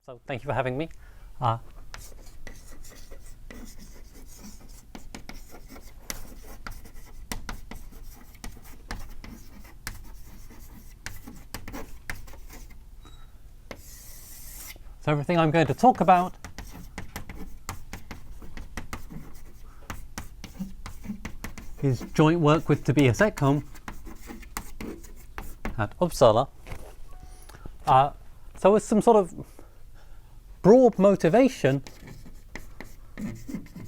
So thank you for having me. So everything I'm going to talk about is joint work with Tobias Ekholm at Uppsala. So as some sort of broad motivation,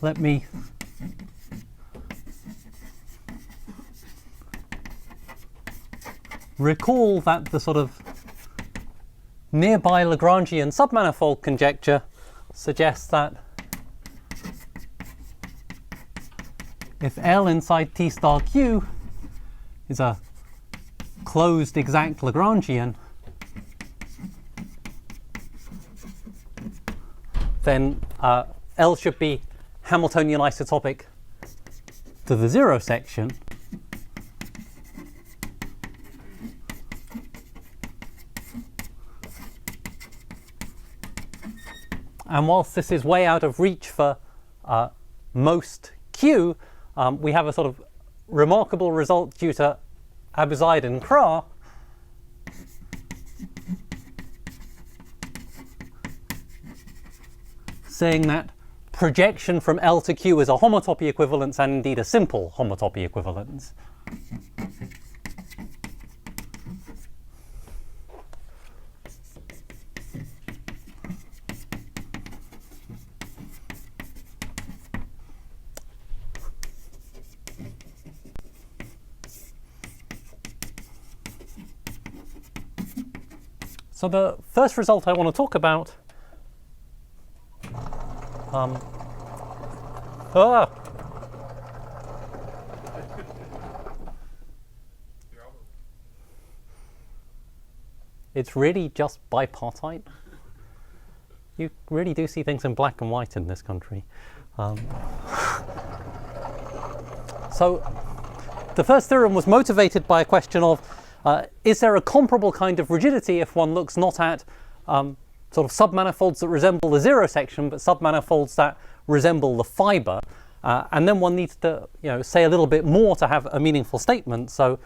let me recall that the sort of nearby Lagrangian submanifold conjecture suggests that if L inside T star Q is a closed exact Lagrangian, then L should be Hamiltonian isotopic to the zero section. And whilst this is way out of reach for most Q, we have a sort of remarkable result due to Abuzide and Krah, saying that projection from L to Q is a homotopy equivalence and indeed a simple homotopy equivalence. So the first result I want to talk about it's really just bipartite. You really do see things in black and white in this country. So the first theorem was motivated by a question of is there a comparable kind of rigidity if one looks not at sort of submanifolds that resemble the zero section, but submanifolds that resemble the fiber, and then one needs to, say a little bit more to have a meaningful statement. So,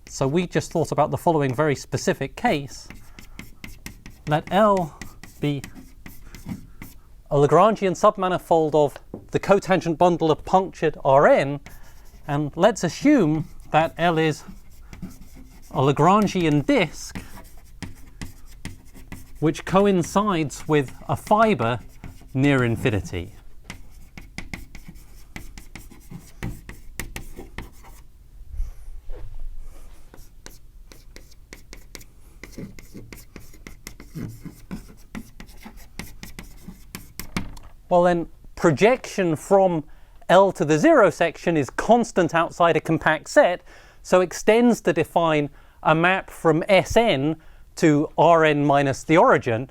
so we just thought about the following very specific case: let L be a Lagrangian submanifold of the cotangent bundle of punctured Rn, and let's assume that L is a Lagrangian disk which coincides with a fiber near infinity. Well then, projection from L to the zero section is constant outside a compact set, so extends to define a map from Sn to Rn minus the origin.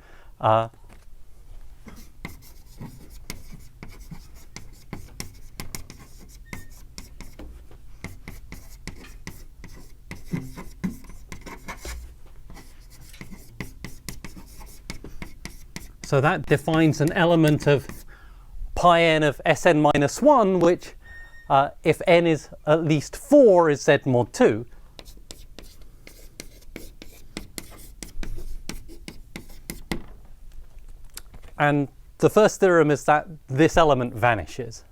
So that defines an element of pi n of Sn minus 1, which if n is at least 4 is Z mod 2. And the first theorem is that this element vanishes.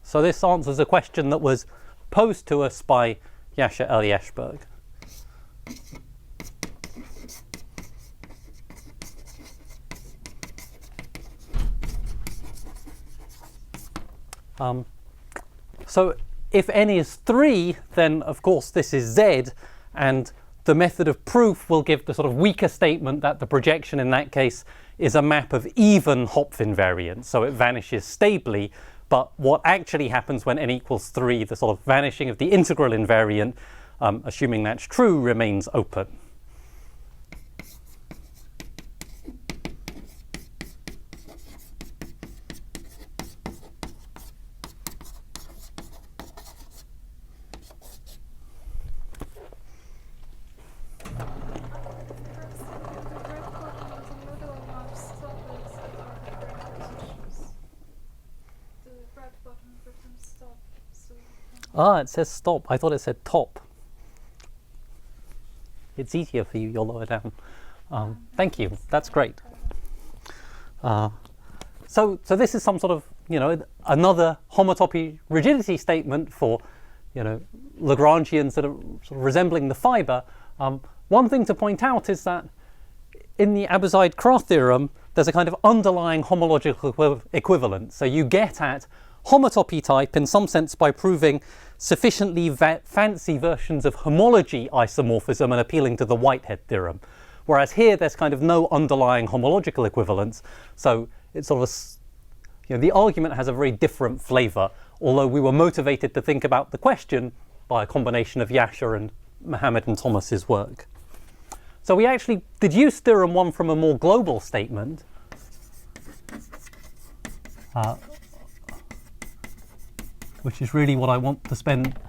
So this answers a question that was posed to us by Yasha Eliashberg. So if n is 3, then of course this is Z, and the method of proof will give the sort of weaker statement that the projection in that case is a map of even Hopf invariance, so it vanishes stably. But what actually happens when n equals 3, the sort of vanishing of the integral invariant, assuming that's true, remains open. Ah, it says stop. I thought it said top. It's easier for you. You're lower down. Thank you. That's great. So this is some sort of, another homotopy rigidity statement for, Lagrangians that are sort of resembling the fiber. One thing to point out is that in the Abuside-Kraft theorem, there's a kind of underlying homological equivalence. So you get at homotopy type in some sense by proving sufficiently fancy versions of homology isomorphism and appealing to the Whitehead theorem. Whereas here there's kind of no underlying homological equivalence. So it's sort of the argument has a very different flavor, although we were motivated to think about the question by a combination of Yasha and Mohammed and Thomas's work. So we actually deduced theorem 1 from a more global statement. Which is really what I want to spend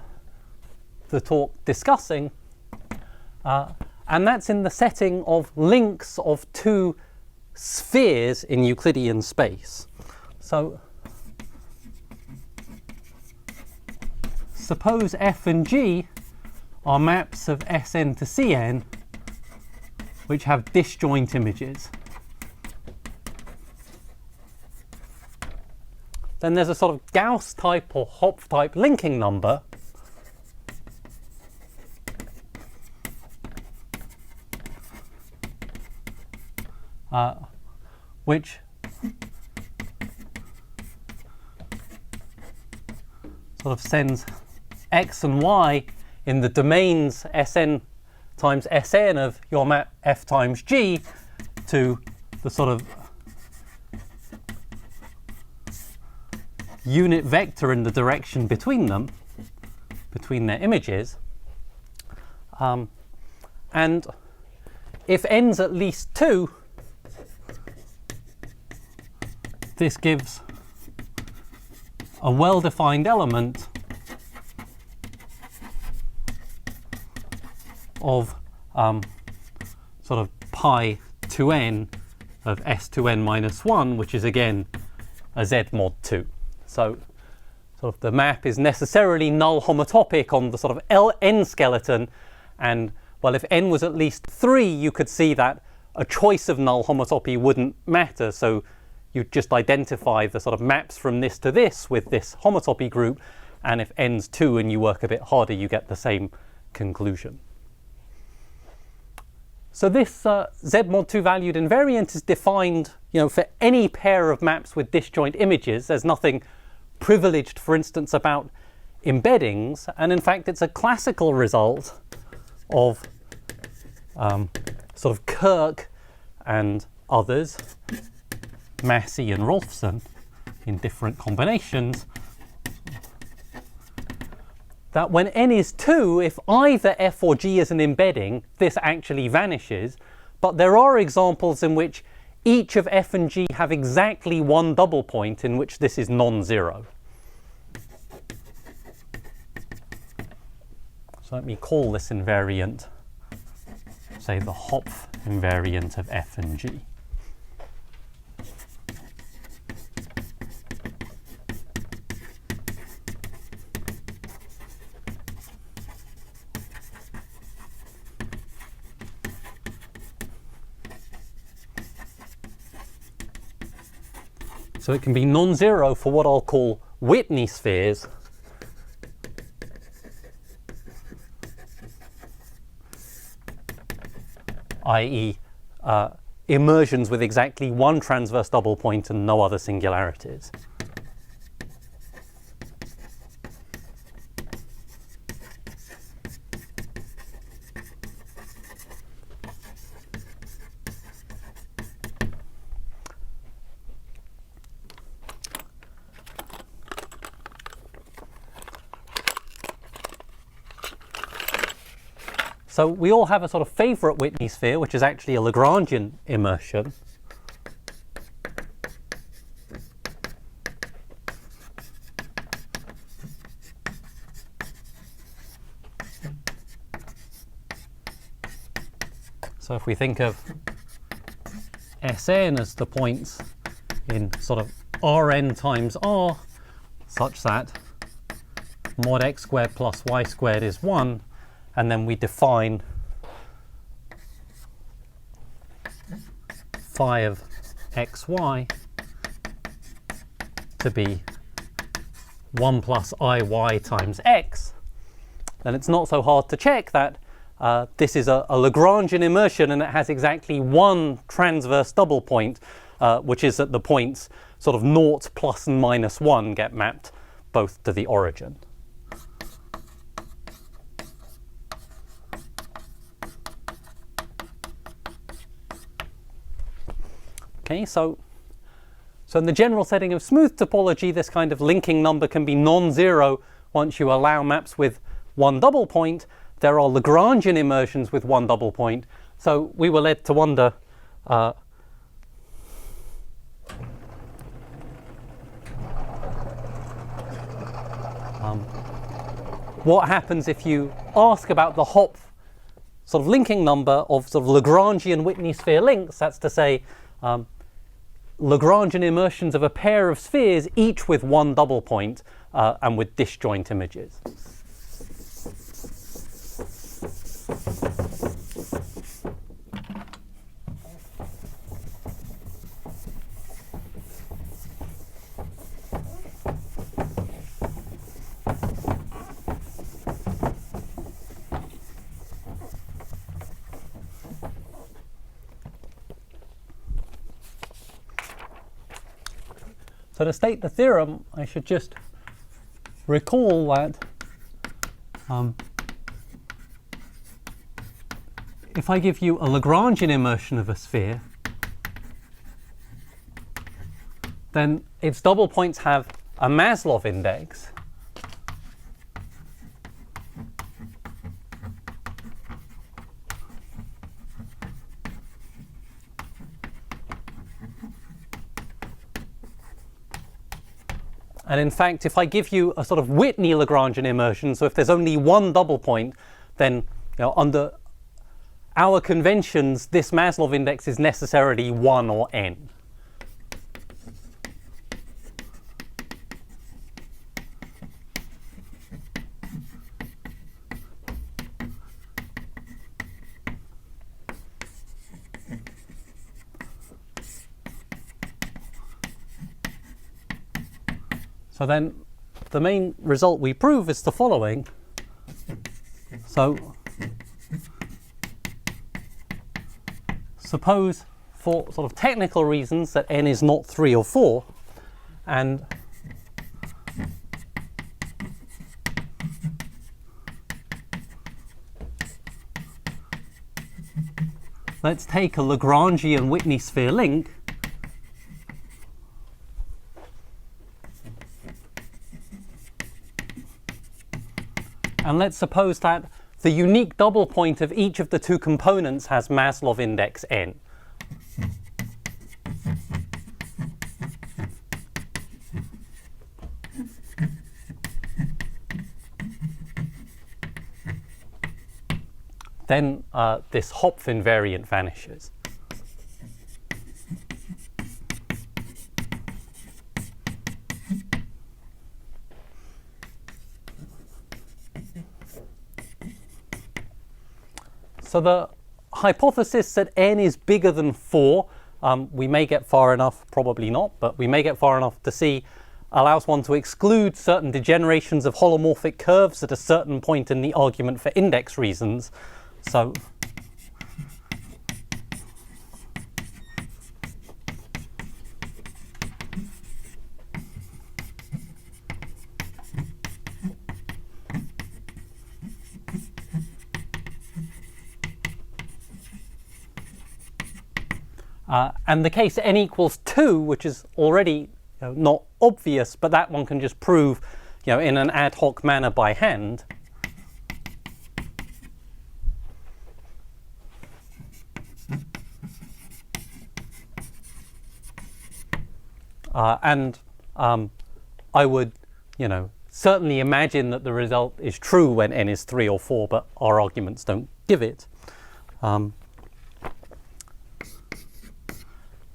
the talk discussing. And that's in the setting of links of two spheres in Euclidean space. So suppose F and G are maps of Sn to Cn which have disjoint images. Then there's a sort of Gauss type or Hopf type linking number which sort of sends x and y in the domains Sn times Sn of your map F times G to the sort of unit vector in the direction between them, between their images. And if n's at least 2, this gives a well-defined element of sort of pi 2n of S2n minus 1, which is again a Z mod 2. So sort of the map is necessarily null homotopic on the sort of n skeleton, and well, if n was at least 3, you could see that a choice of null homotopy wouldn't matter. So you just identify the sort of maps from this to this with this homotopy group, and if n's 2 and you work a bit harder, you get the same conclusion. So this Z mod 2 valued invariant is defined, for any pair of maps with disjoint images. There's nothing privileged, for instance, about embeddings, and in fact it's a classical result of sort of Kirk and others, Massey and Rolfson in different combinations, that when n is 2, if either f or g is an embedding, this actually vanishes. But there are examples in which each of f and g have exactly one double point in which this is non-zero. So let me call this invariant, say, the Hopf invariant of f and g. So it can be non-zero for what I'll call Whitney spheres, i.e. immersions with exactly one transverse double point and no other singularities. So we all have a sort of favorite Whitney sphere, which is actually a Lagrangian immersion. So if we think of Sn as the points in sort of Rn times R, such that mod x squared plus y squared is 1, and then we define phi of xy to be 1 plus iy times x, then it's not so hard to check that this is a Lagrangian immersion, and it has exactly one transverse double point, which is that the points sort of 0, plus and minus 1 get mapped both to the origin. Okay, so in the general setting of smooth topology, this kind of linking number can be non-zero once you allow maps with one double point. There are Lagrangian immersions with one double point, so we were led to wonder what happens if you ask about the Hopf sort of linking number of sort of Lagrangian Whitney sphere links. That's to say, Lagrangian immersions of a pair of spheres, each with one double point and with disjoint images. So to state the theorem, I should just recall that if I give you a Lagrangian immersion of a sphere, then its double points have a Maslov index. And in fact, if I give you a sort of Whitney Lagrangian immersion, so if there's only one double point, then under our conventions, this Maslov index is necessarily 1 or n. So then the main result we prove is the following. So suppose for sort of technical reasons that n is not 3 or 4, and let's take a Lagrangian Whitney sphere link and let's suppose that the unique double point of each of the two components has Maslov index n. Then this Hopf invariant vanishes. So the hypothesis that n is bigger than 4, we may get far enough, probably not, but we may get far enough to see, allows one to exclude certain degenerations of holomorphic curves at a certain point in the argument for index reasons. So and the case n equals 2, which is already not obvious, but that one can just prove in an ad hoc manner by hand. And I would certainly imagine that the result is true when n is 3 or 4, but our arguments don't give it.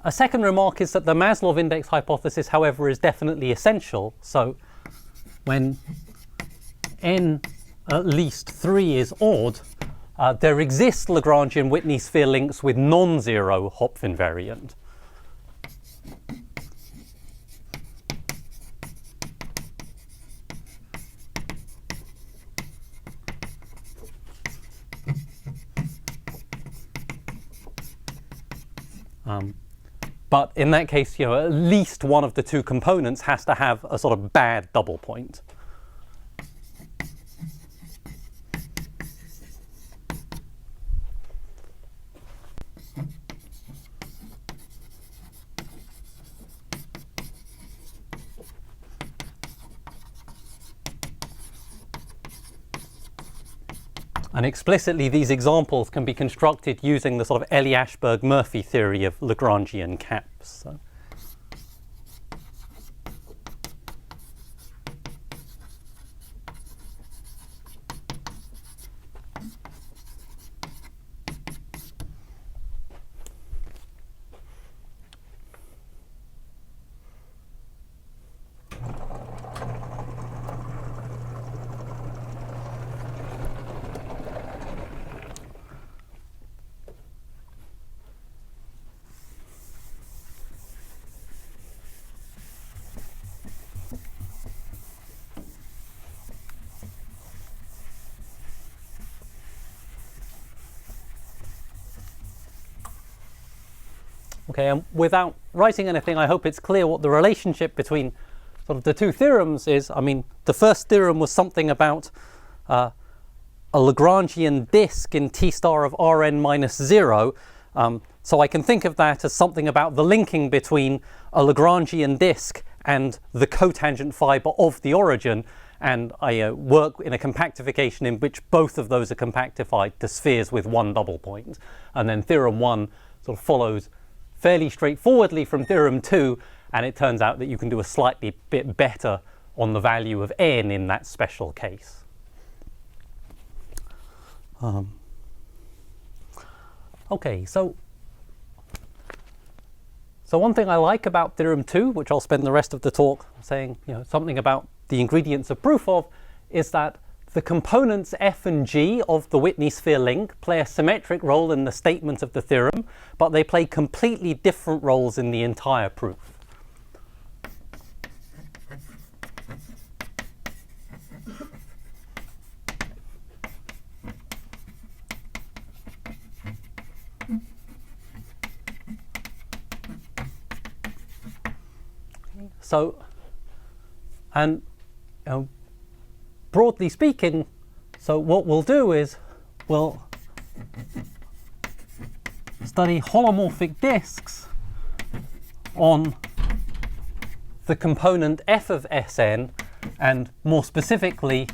A second remark is that the Maslov index hypothesis, however, is definitely essential. So when n at least 3 is odd, there exist Lagrangian Whitney sphere links with non-zero Hopf invariant. But in that case, at least one of the two components has to have a sort of bad double point. And explicitly, these examples can be constructed using the sort of Elie-Ashberg-Murphy theory of Lagrangian caps. So. Okay, and without writing anything, I hope it's clear what the relationship between sort of the two theorems is. I mean, the first theorem was something about a Lagrangian disk in T star of Rn minus 0. So I can think of that as something about the linking between a Lagrangian disk and the cotangent fiber of the origin. And I work in a compactification in which both of those are compactified to spheres with one double point. And then theorem 1 sort of follows fairly straightforwardly from theorem 2, and it turns out that you can do a slightly bit better on the value of n in that special case. Okay, so one thing I like about theorem 2, which I'll spend the rest of the talk saying something about the ingredients of proof of, is that the components f and g of the Whitney sphere link play a symmetric role in the statement of the theorem, but they play completely different roles in the entire proof. So, and broadly speaking, so what we'll do is we'll study holomorphic disks on the component f of Sn, and more specifically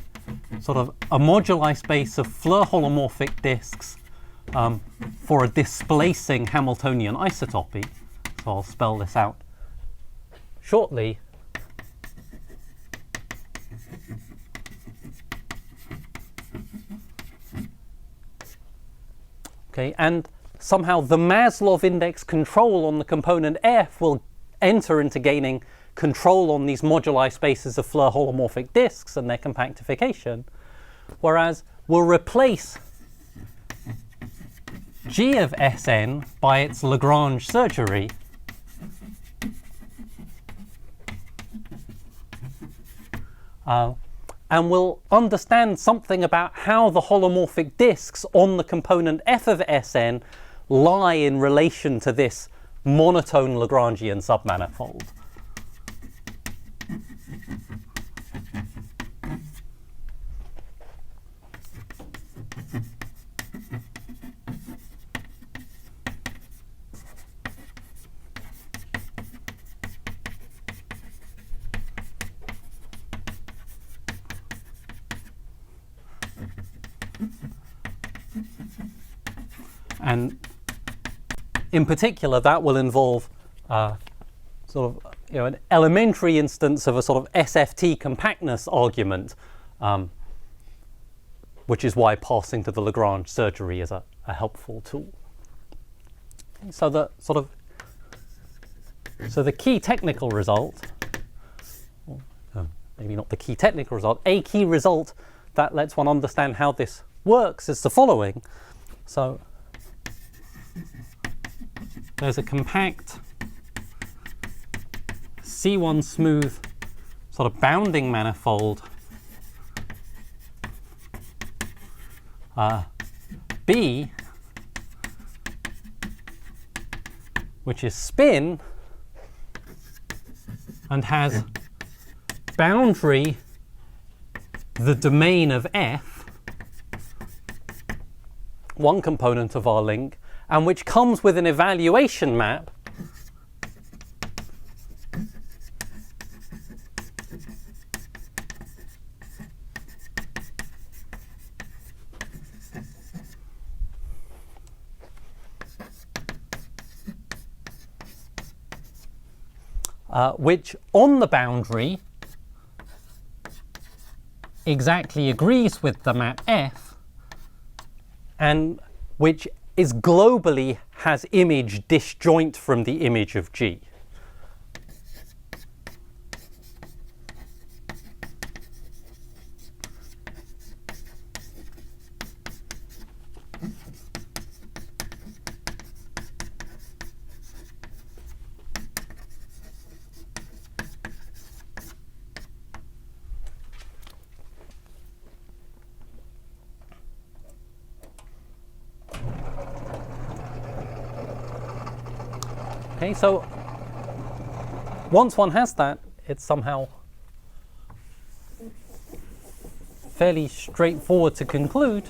sort of a moduli space of Floer holomorphic disks for a displacing Hamiltonian isotopy. So I'll spell this out shortly. Okay, and somehow the Maslov index control on the component f will enter into gaining control on these moduli spaces of Floer holomorphic disks and their compactification, whereas we'll replace g of Sn by its Lagrange surgery and we'll understand something about how the holomorphic disks on the component f of Sn lie in relation to this monotone Lagrangian submanifold. And in particular, that will involve sort of an elementary instance of a sort of SFT compactness argument, which is why passing to the Lagrange surgery is a helpful tool. So the key technical result, maybe not the key technical result, a key result that lets one understand how this works is the following. So there's a compact C1 smooth sort of bounding manifold B, which is spin and has boundary the domain of F, one component of our link, and which comes with an evaluation map which on the boundary exactly agrees with the map F, and which is globally has image disjoint from the image of G. Okay, so once one has that, it's somehow fairly straightforward to conclude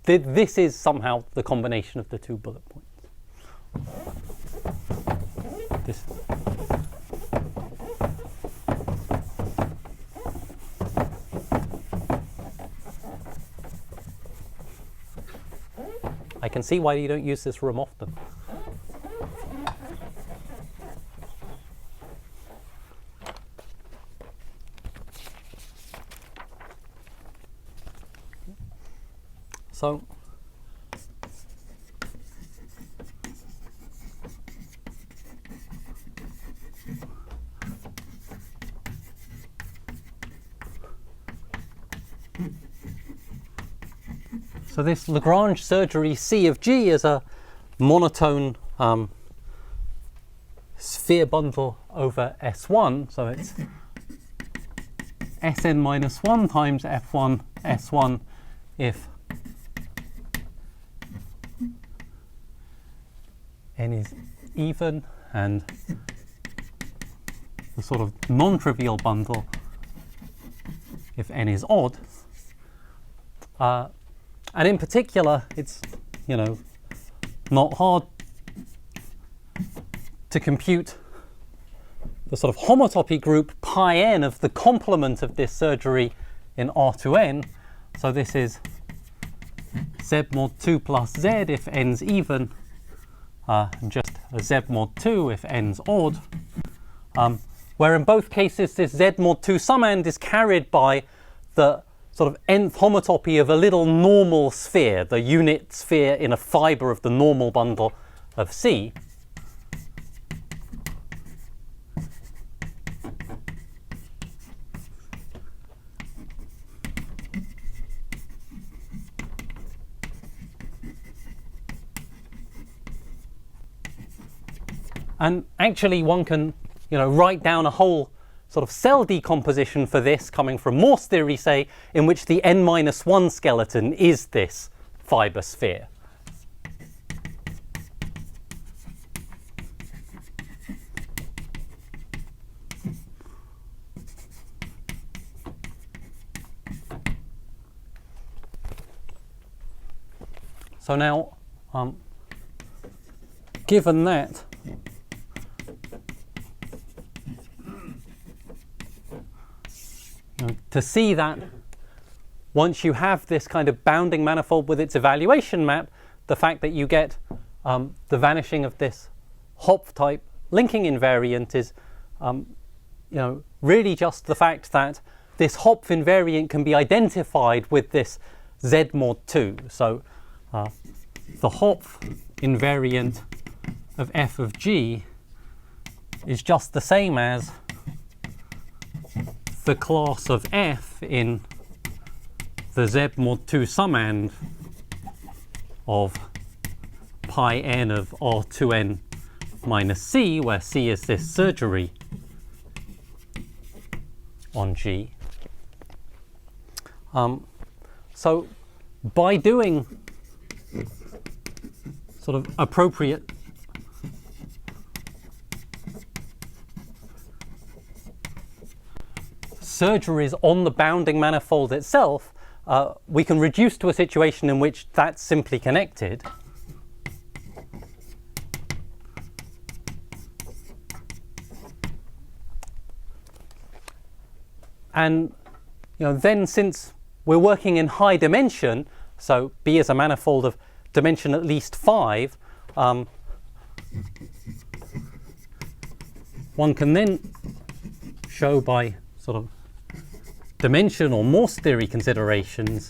that this is somehow the combination of the two bullet points. This. I can see why you don't use this room often. So this Lagrange surgery C of G is a monotone sphere bundle over S1. So it's Sn minus 1 times F1 S1 if n is even, and the sort of non-trivial bundle if n is odd. And in particular, it's, not hard to compute the sort of homotopy group pi n of the complement of this surgery in R2n. So this is z mod 2 plus z if n's even, and just a z mod 2 if n's odd, where in both cases this z mod 2 summand is carried by the sort of nth homotopy of a little normal sphere, the unit sphere in a fiber of the normal bundle of C. And actually one can, write down a whole sort of cell decomposition for this coming from Morse theory, say, in which the n-1 skeleton is this fiber sphere. So now, given that, to see that once you have this kind of bounding manifold with its evaluation map, the fact that you get the vanishing of this Hopf type linking invariant is really just the fact that this Hopf invariant can be identified with this Z mod 2. So the Hopf invariant of f of g is just the same as the class of f in the z mod 2 summand of pi n of R2n minus c, where c is this surgery on G. So by doing sort of appropriate surgeries on the bounding manifold itself, we can reduce to a situation in which that's simply connected. And then, since we're working in high dimension, so B is a manifold of dimension at least 5, one can then show by sort of dimension or Morse theory considerations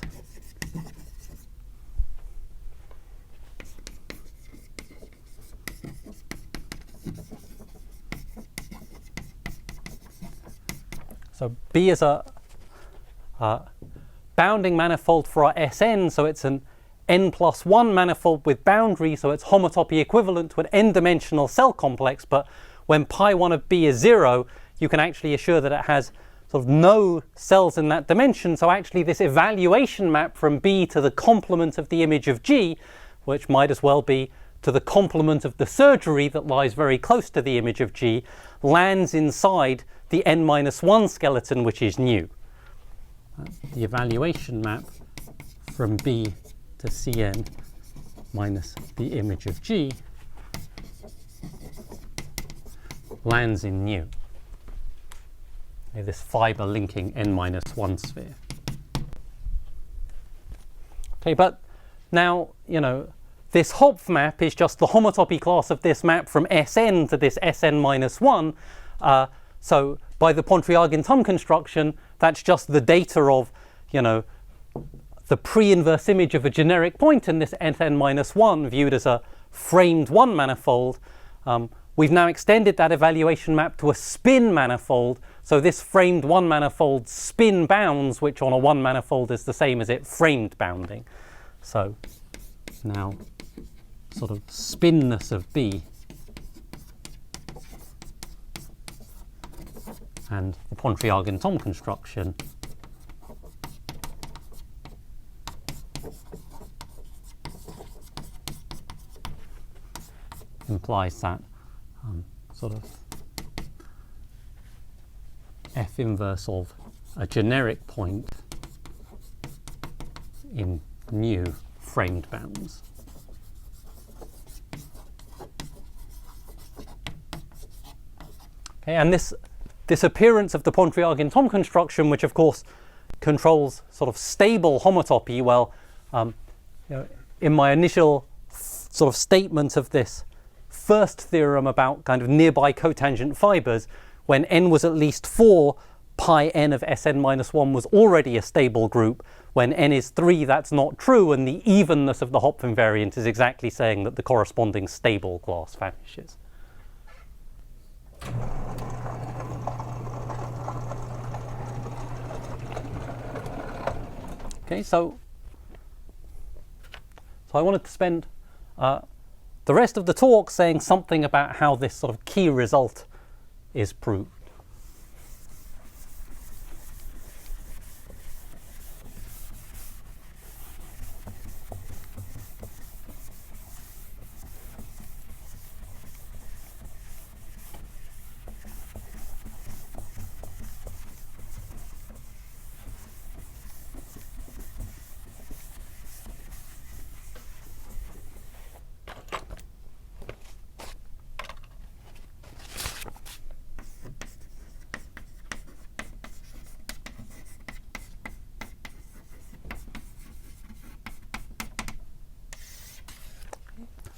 so B is a bounding manifold for our Sn, so it's an n+1 manifold with boundary, so it's homotopy equivalent to an n-dimensional cell complex, but when pi1 of B is 0, you can actually assure that it has sort of no cells in that dimension, so actually this evaluation map from B to the complement of the image of G, which might as well be to the complement of the surgery that lies very close to the image of G, lands inside the n-1 skeleton, which is nu. The evaluation map from B to Cn minus the image of G lands in nu. This fiber linking n-1 sphere. Okay, but now, this Hopf map is just the homotopy class of this map from Sn to this Sn-1. So by the Pontryagin-Tum construction, that's just the data of, the pre-inverse image of a generic point in this Sn-1 viewed as a framed 1 manifold. We've now extended that evaluation map to a spin manifold. So this framed 1 manifold spin bounds, which on a 1 manifold is the same as it framed bounding. So now sort of spinness of B and the Pontryagin-Tum construction implies that sort of F inverse of a generic point in nu framed bounds. Okay, and this appearance of the Pontryagin-Tum construction, which of course controls sort of stable homotopy, well, in my initial sort of statement of this first theorem about kind of nearby cotangent fibers, when n was at least 4, pi n of Sn-1 was already a stable group. When n is 3, that's not true, and the evenness of the Hopf invariant is exactly saying that the corresponding stable class vanishes. Okay, so I wanted to spend the rest of the talk saying something about how this sort of key result is proved.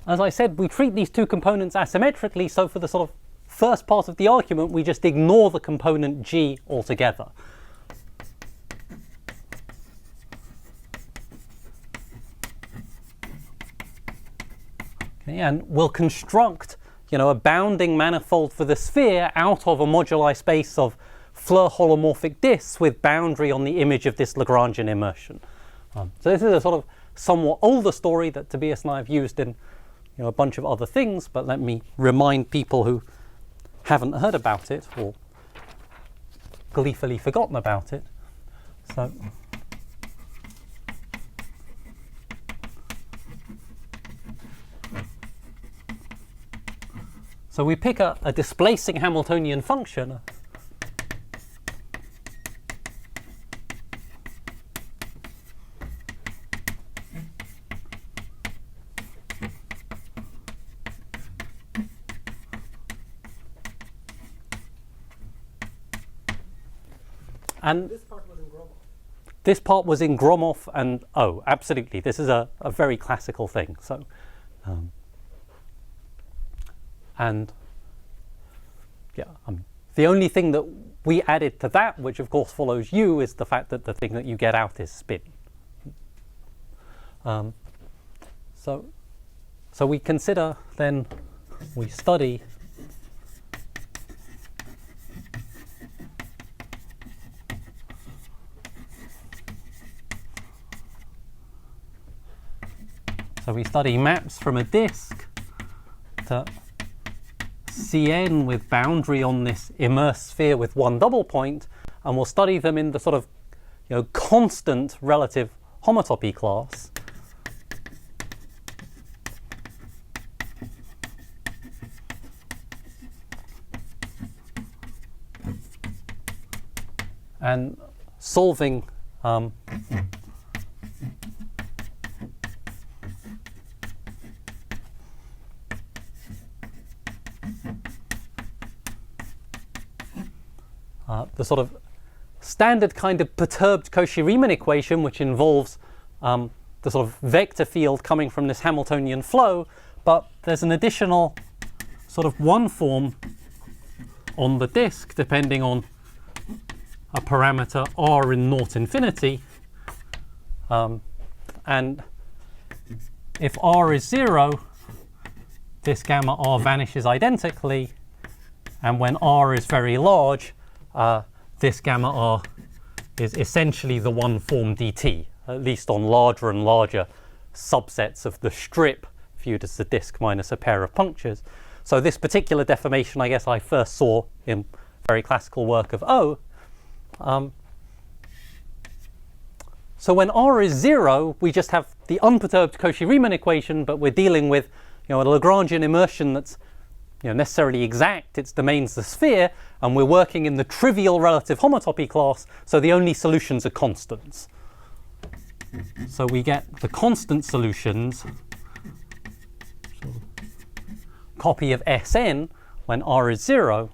As I said, we treat these two components asymmetrically, so for the sort of first part of the argument, we just ignore the component G altogether. and we'll construct, a bounding manifold for the sphere out of a moduli space of Floer holomorphic disks with boundary on the image of this Lagrangian immersion. So this is a sort of somewhat older story that Tobias and I have used in a bunch of other things, but let me remind people who haven't heard about it or gleefully forgotten about it. So we pick a displacing Hamiltonian function, and This part was in Gromov. this part was in Gromov, and oh, absolutely, this is a very classical thing. So, and yeah, the only thing that we added to that, which of course follows U, is the fact that the thing that you get out is spin. So we consider then, we study maps from a disk to Cn with boundary on this immersed sphere with one double point, and we'll study them in the sort of constant relative homotopy class. And solving the sort of standard kind of perturbed Cauchy-Riemann equation, which involves the sort of vector field coming from this Hamiltonian flow, but there's an additional sort of one form on the disk depending on a parameter r in naught infinity, and if r is 0, this gamma r vanishes identically, and when r is very large, this gamma r is essentially the one form dt, at least on larger and larger subsets of the strip viewed as the disk minus a pair of punctures. So this particular deformation, I guess, I first saw in very classical work of O. So when r is 0, we just have the unperturbed Cauchy-Riemann equation, but we're dealing with a Lagrangian immersion that's necessarily exact. Its domain's the sphere, and we're working in the trivial relative homotopy class, so the only solutions are constants. So we get the constant solutions, copy of Sn when r is 0.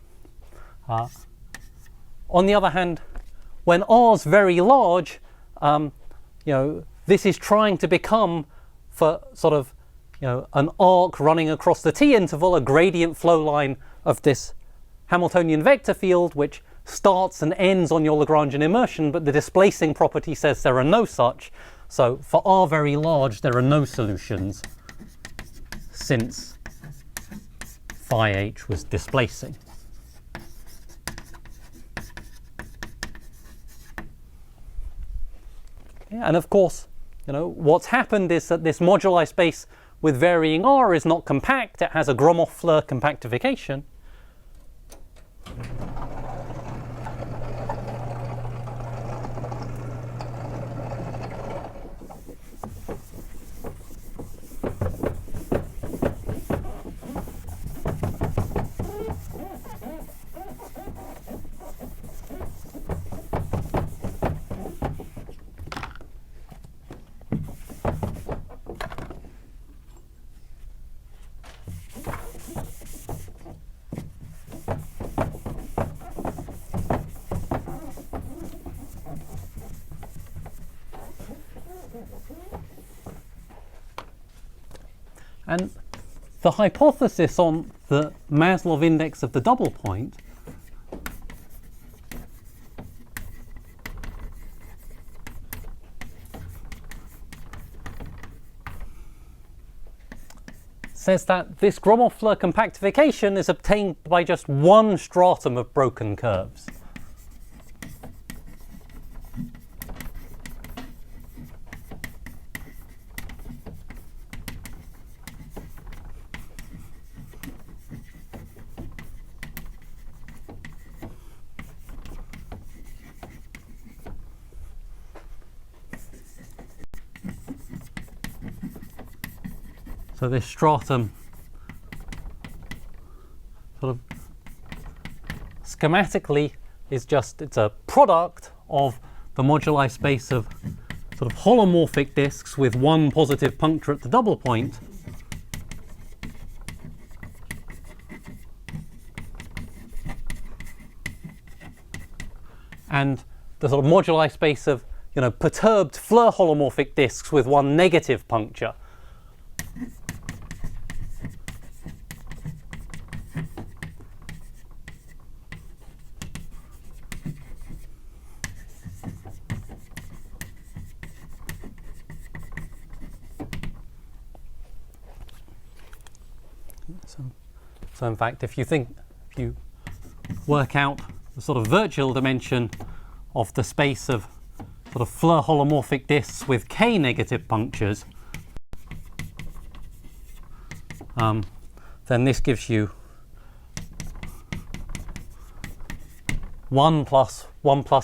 On the other hand, when r's very large, this is trying to become, for sort of an arc running across the t interval, a gradient flow line of this Hamiltonian vector field, which starts and ends on your Lagrangian immersion, but the displacing property says there are no such. So for r very large, there are no solutions since phi h was displacing. Yeah, and of course, what's happened is that this moduli space with varying r is not compact. It has a Gromov-Floer compactification. And the hypothesis on the Maslov index of the double point says that this Gromov-Floer compactification is obtained by just one stratum of broken curves. So this stratum sort of schematically is just, it's a product of the moduli space of sort of holomorphic disks with one positive puncture at the double point and the sort of moduli space of, you know, perturbed Floer holomorphic disks with one negative puncture. So in fact, if you work out the sort of virtual dimension of the space of sort of Floer holomorphic disks with k negative punctures, then this gives you 1 plus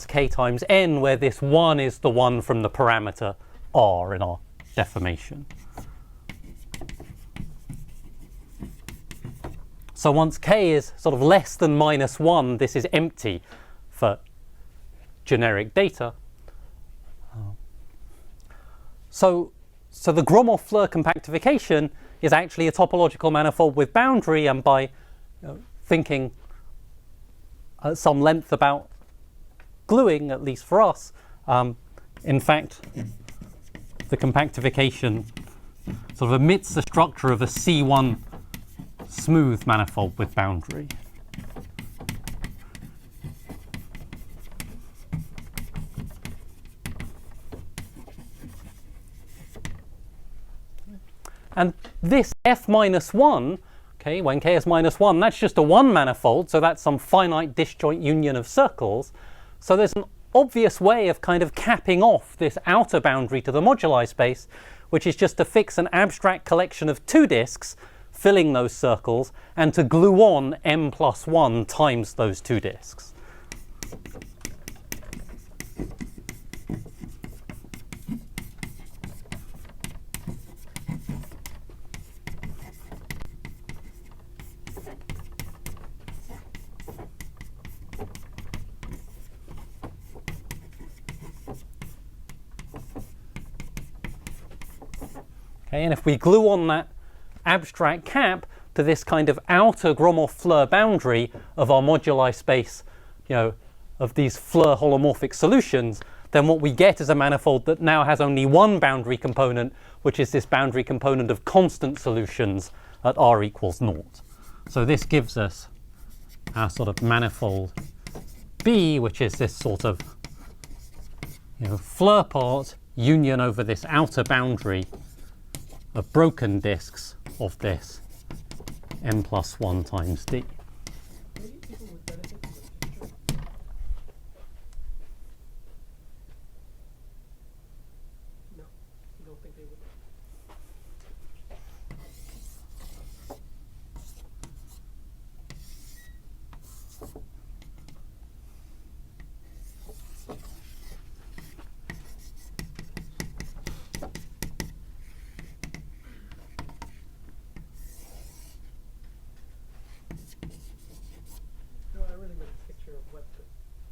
k times n, where this 1 is the one from the parameter r in our deformation. So once k is sort of less than -1, this is empty for generic data. So the Gromov-Floer compactification is actually a topological manifold with boundary, and by thinking at some length about gluing, at least for us, in fact, the compactification sort of emits the structure of a C1 smooth manifold with boundary. And this f-1, okay, when k is -1, that's just a one manifold, so that's some finite disjoint union of circles. So there's an obvious way of kind of capping off this outer boundary to the moduli space, which is just to fix an abstract collection of two disks filling those circles, and to glue on m+1 times those two disks. Okay, and if we glue on that abstract cap to this kind of outer Gromov-Floer boundary of our moduli space, you know, of these Floer holomorphic solutions, then what we get is a manifold that now has only one boundary component, which is this boundary component of constant solutions at r equals 0. So this gives us our sort of manifold B, which is this sort of, you know, Floer part union over this outer boundary of broken disks of this m+1 times d. Maybe people would benefit from a picture. No, you don't think they would? No, I really meant a picture of what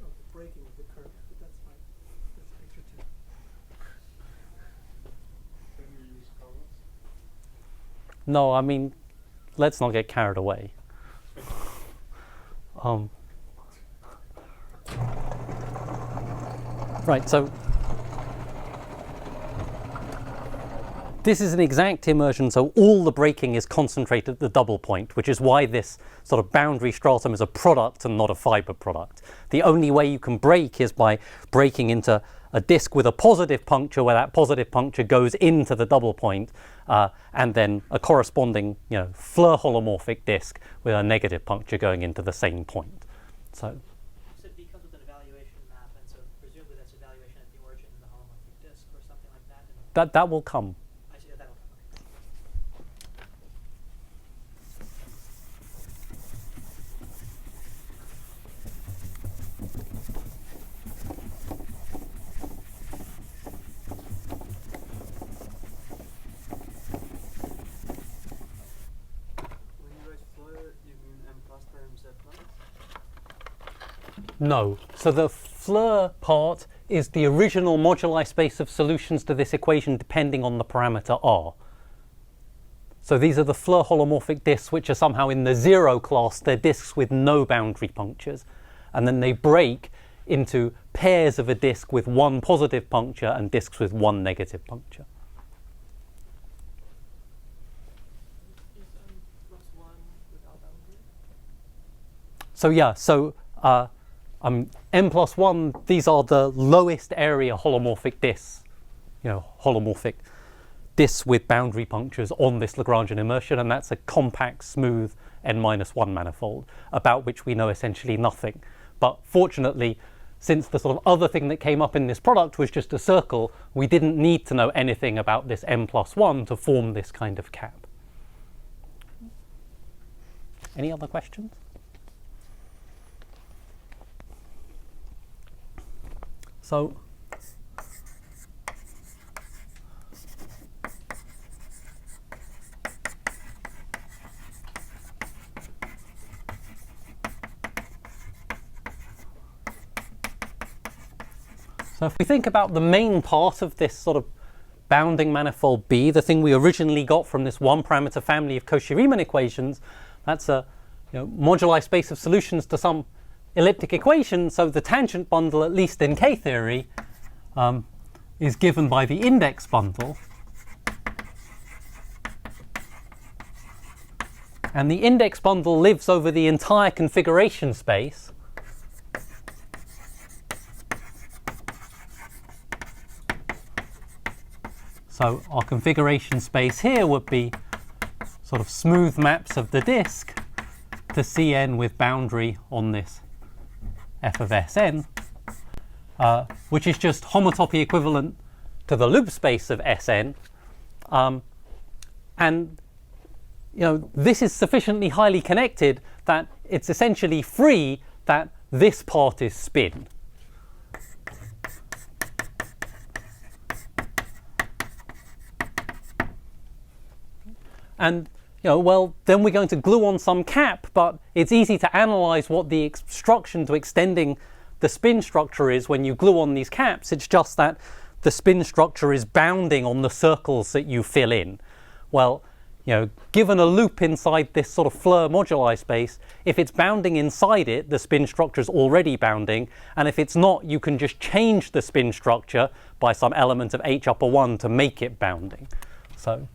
of the breaking of the curve, but that's fine. That's a picture too. Can you use colors? No, I mean, let's not get carried away. Right, so this is an exact immersion, so all the breaking is concentrated at the double point, which is why this sort of boundary stratum is a product and not a fiber product. The only way you can break is by breaking into a disk with a positive puncture where that positive puncture goes into the double point, and then a corresponding Floer holomorphic disk with a negative puncture going into the same point. So Because of the evaluation map, and so presumably that's evaluation at the origin of the holomorphic disk or something like that. that will come. I see that will come. When you write Floer, you mean m plus times z plus? No. So the Floer part is the original moduli space of solutions to this equation depending on the parameter r. So these are the Floer holomorphic disks which are somehow in the 0 class. They're disks with no boundary punctures. And then they break into pairs of a disk with one positive puncture and disks with one negative puncture. Is plus 1 without boundary? So yeah, so m plus 1, these are the lowest area holomorphic disks, holomorphic disks with boundary punctures on this Lagrangian immersion, and that's a compact, smooth n-1 manifold, about which we know essentially nothing. But fortunately, since the sort of other thing that came up in this product was just a circle, we didn't need to know anything about this m plus 1 to form this kind of cap. Any other questions? So if we think about the main part of this sort of bounding manifold B, the thing we originally got from this one parameter family of Cauchy-Riemann equations, that's a moduli space of solutions to some elliptic equation. So the tangent bundle, at least in K-theory, is given by the index bundle. And the index bundle lives over the entire configuration space. So our configuration space here would be sort of smooth maps of the disk to Cn with boundary on this f of Sn, which is just homotopy equivalent to the loop space of Sn. And this is sufficiently highly connected that it's essentially free that this part is spin. And well, then we're going to glue on some cap, but it's easy to analyze what the obstruction to extending the spin structure is when you glue on these caps. It's just that the spin structure is bounding on the circles that you fill in. Well, given a loop inside this sort of Floer moduli space, if it's bounding inside it, the spin structure is already bounding, and if it's not, you can just change the spin structure by some element of H upper 1 to make it bounding. So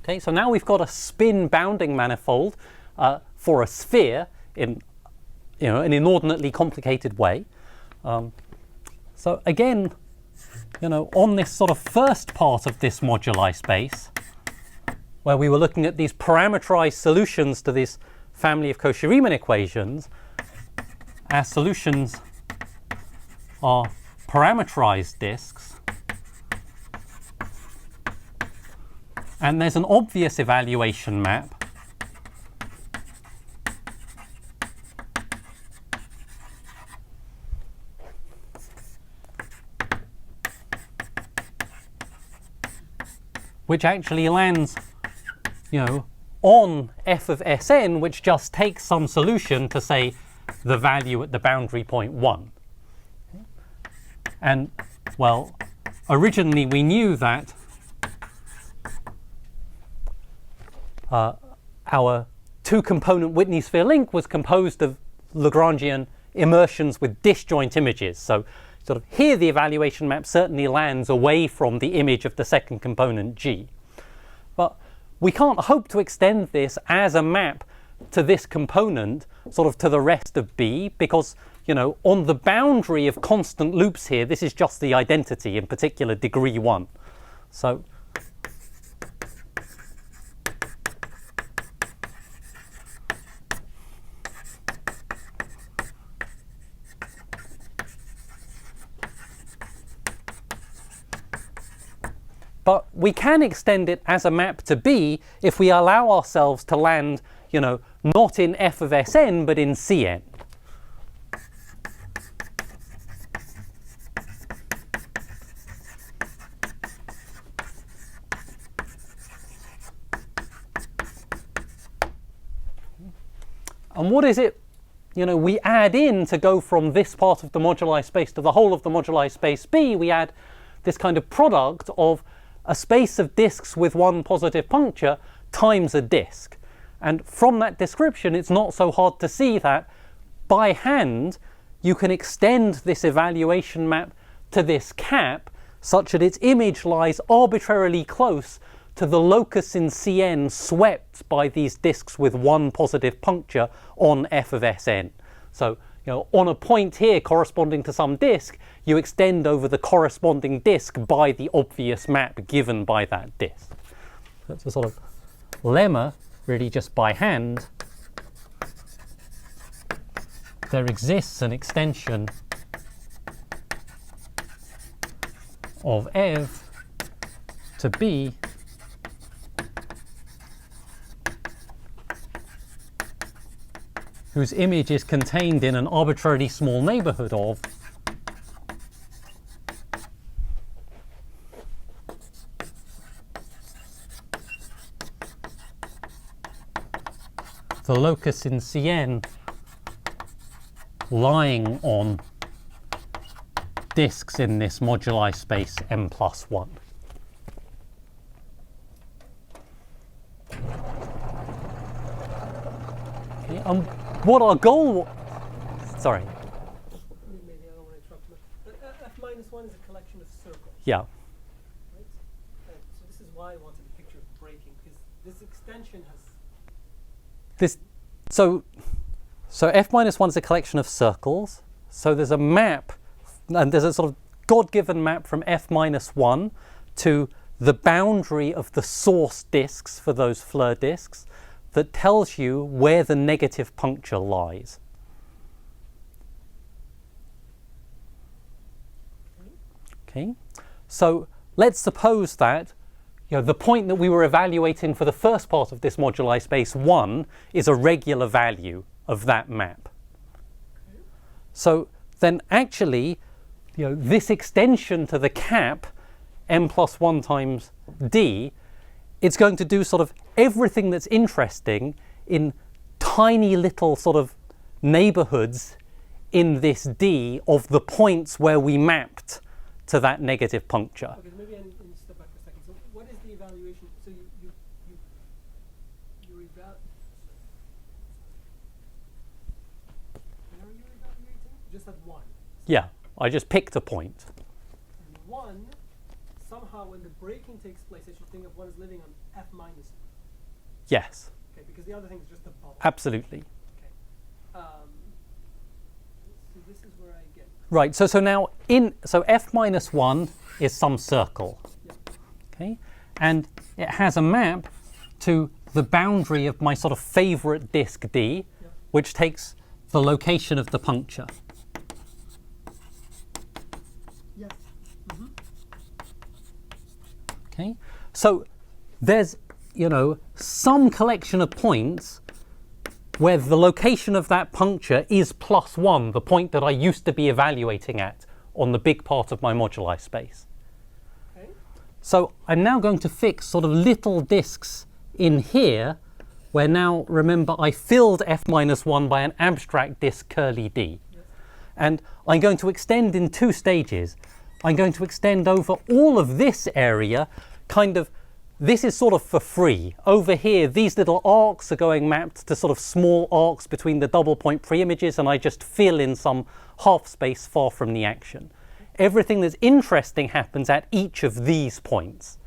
okay, so now we've got a spin bounding manifold for a sphere in an inordinately complicated way. So again, on this sort of first part of this moduli space, where we were looking at these parameterized solutions to this family of Cauchy-Riemann equations, our solutions are parameterized disks. And there's an obvious evaluation map which actually lands, on f of Sn, which just takes some solution to, say, the value at the boundary point 1. And, well, originally we knew that our two-component Whitney sphere link was composed of Lagrangian immersions with disjoint images. So sort of here the evaluation map certainly lands away from the image of the second component G. But we can't hope to extend this as a map to this component sort of to the rest of B, because, you know, on the boundary of constant loops here, this is just the identity, in particular degree 1. So but we can extend it as a map to B if we allow ourselves to land, you know, not in f of Sn, but in Cn. And what is it, you know, we add in to go from this part of the moduli space to the whole of the moduli space B? We add this kind of product of a space of disks with one positive puncture times a disk. And from that description, it's not so hard to see that by hand you can extend this evaluation map to this cap such that its image lies arbitrarily close to the locus in Cn swept by these disks with one positive puncture on f of Sn. So, you know, on a point here corresponding to some disk, you extend over the corresponding disk by the obvious map given by that disk. That's a sort of lemma, really just by hand. There exists an extension of Ev to B whose image is contained in an arbitrarily small neighborhood of the locus in Cn lying on disks in this moduli space m+1. Okay, what our goal... Sorry. Maybe I don't want to interrupt, but f-1 is a collection of circles. Yeah. Right? So this is why I wanted a picture of breaking, because this extension has... So f-1 is a collection of circles. So there's a map, and there's a sort of God-given map from f-1 to the boundary of the source disks for those Fleur disks that tells you where the negative puncture lies. Okay, so let's suppose that, you know, the point that we were evaluating for the first part of this moduli space 1 is a regular value of that map. So then actually, you know, this extension to the cap m+1 times d, it's going to do sort of everything that's interesting in tiny little sort of neighborhoods in this D of the points where we mapped to that negative puncture. Okay, maybe I need to step back for a second. So what is the evaluation? So you evaluate. Where are you evaluating? Just at 1. Yeah, I just picked a point. And 1, somehow when the breaking takes place, I should think of 1 as living on f-1. Yes. Okay, because the other thing is just a bubble. Absolutely. Okay. So this is where I get. Right. So now so f-1 is some circle. Yep. Okay, and it has a map to the boundary of my sort of favorite disk D, Yep. which takes the location of the puncture. Yes. Mm-hmm. Okay, so there's, you know, some collection of points where the location of that puncture is +1, the point that I used to be evaluating at on the big part of my moduli space. Okay. So I'm now going to fix sort of little disks in here, where now, remember, I filled f-1 by an abstract disk curly d. Yes. And I'm going to extend in 2 stages. I'm going to extend over all of this area, kind of this is sort of for free. Over here, these little arcs are going mapped to sort of small arcs between the double point pre-images, and I just fill in some half space far from the action. Everything that's interesting happens at each of these points.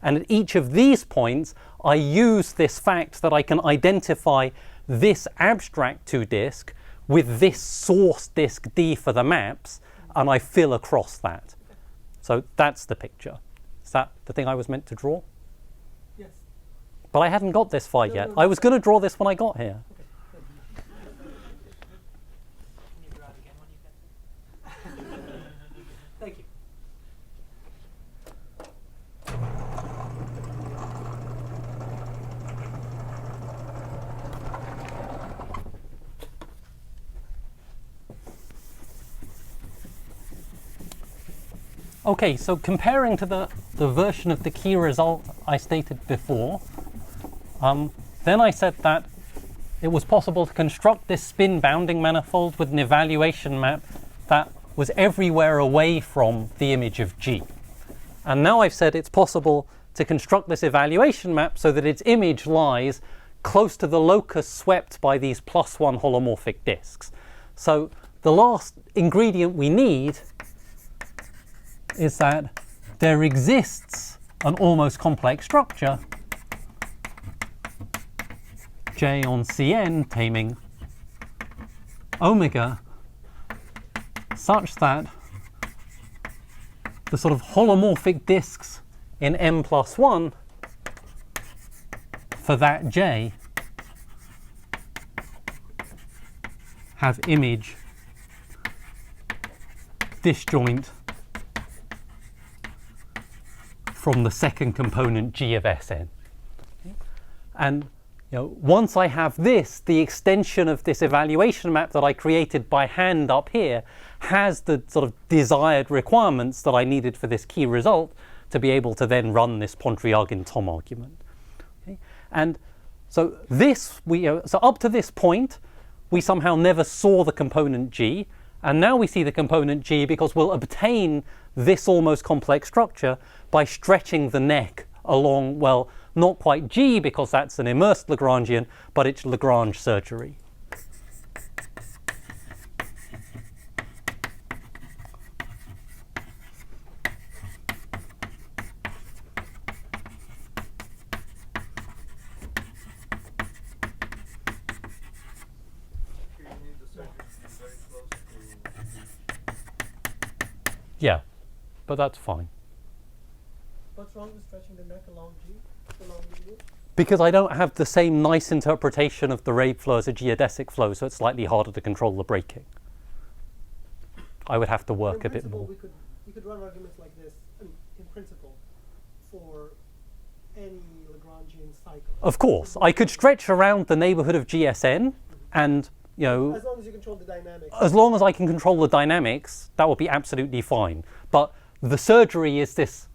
And at each of these points, I use this fact that I can identify this abstract 2-disk with this source disk D for the maps, and I fill across that. So that's the picture. Is that the thing I was meant to draw? Yes. But I hadn't got this far yet. I was going to draw this when I got here. Can you draw it again when you get there? Thank you. Okay, so comparing to the version of the key result I stated before, then I said that it was possible to construct this spin bounding manifold with an evaluation map that was everywhere away from the image of G. And now I've said it's possible to construct this evaluation map so that its image lies close to the locus swept by these +1 holomorphic disks. So the last ingredient we need is that there exists an almost complex structure, J on Cn taming omega, such that the sort of holomorphic disks in M+1 for that J have image disjoint from the second component G of Sn. And once I have this, the extension of this evaluation map that I created by hand up here has the sort of desired requirements that I needed for this key result to be able to then run this Pontryagin-Thom argument. Okay? And so this, so up to this point, we somehow never saw the component G, and now we see the component G because we'll obtain this almost complex structure by stretching the neck along, well, not quite G because that's an immersed Lagrangian, but it's Lagrange surgery. You need the surgery to be very close to. Yeah, but that's fine. What's wrong with stretching the neck along G? Along the G? Because I don't have the same nice interpretation of the Rabe flow as a geodesic flow, so it's slightly harder to control the braking. I would have to work a bit more. We could run arguments like this, in principle, for any Lagrangian cycle. Of course, I could stretch around the neighborhood of GSN, and As long as you control the dynamics. as long as I can control the dynamics, that would be absolutely fine. But the surgery is this,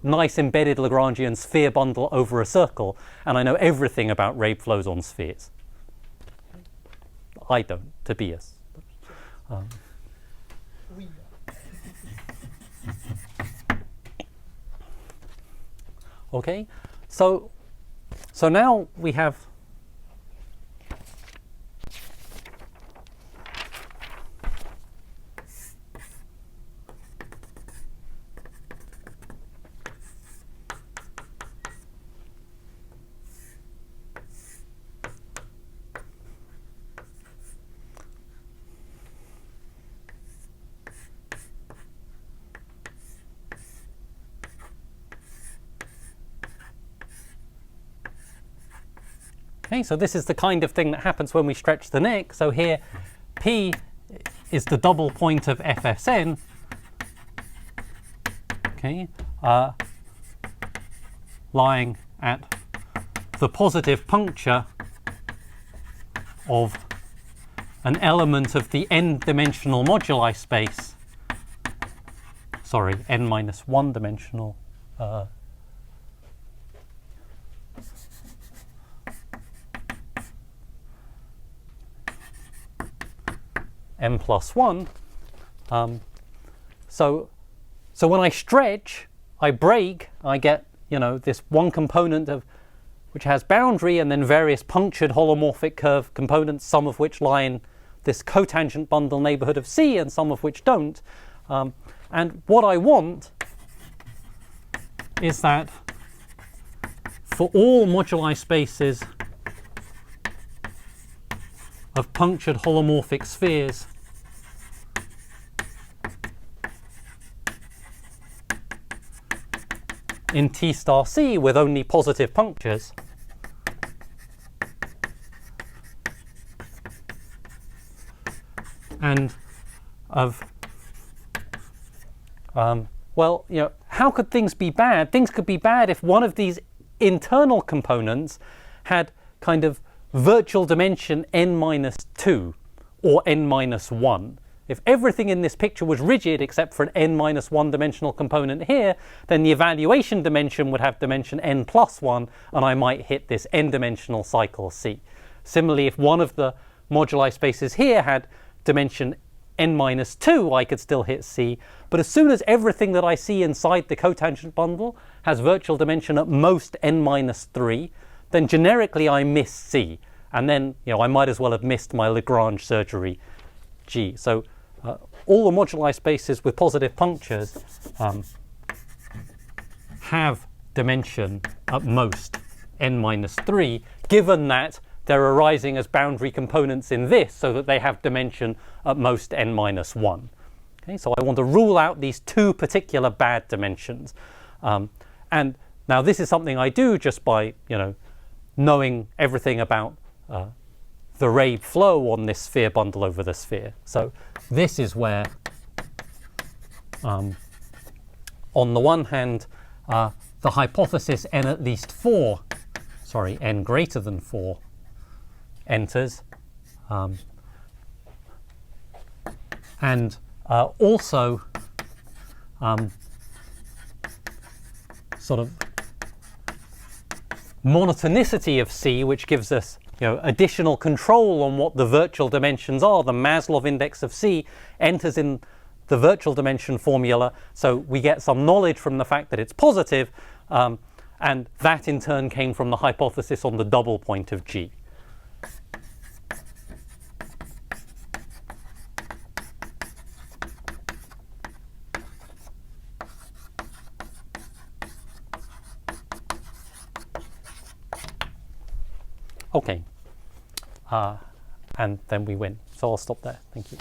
nice embedded Lagrangian sphere bundle over a circle, and I know everything about Rabe flows on spheres. I don't, Tobias. We know. Okay, so now we have okay, so this is the kind of thing that happens when we stretch the neck. So here, P is the double point of FSN, okay, lying at the positive puncture of an element of the n-dimensional moduli space, sorry, n-1 dimensional m+1. So when I stretch, I break, I get you know, this one component of which has boundary and then various punctured holomorphic curve components, some of which lie in this cotangent bundle neighborhood of C and some of which don't. And what I want is that for all moduli spaces of punctured holomorphic spheres, in T star C with only positive punctures, and of well, you know, how could things be bad? Things could be bad if one of these internal components had kind of virtual dimension n-2 or n-1. If everything in this picture was rigid except for an n-1 dimensional component here, then the evaluation dimension would have dimension n+1, and I might hit this n-dimensional cycle C. Similarly, if one of the moduli spaces here had dimension n-2, I could still hit C. But as soon as everything that I see inside the cotangent bundle has virtual dimension at most n-3, then generically I miss C. And then, you know, I might as well have missed my Lagrange surgery G. So all the moduli spaces with positive punctures have dimension at most n-3, given that they're arising as boundary components in this, so that they have dimension at most n-1. Okay, so I want to rule out these two particular bad dimensions. And now this is something I do just by, you know, knowing everything about the Rabe flow on this sphere bundle over the sphere. So this is where, on the one hand, the hypothesis n at least 4, sorry, n greater than 4 enters, and also sort of monotonicity of C, which gives us, you know, additional control on what the virtual dimensions are. The Maslov index of C enters in the virtual dimension formula, so we get some knowledge from the fact that it's positive, and that in turn came from the hypothesis on the double point of G. Okay, and then we win. So I'll stop there. Thank you.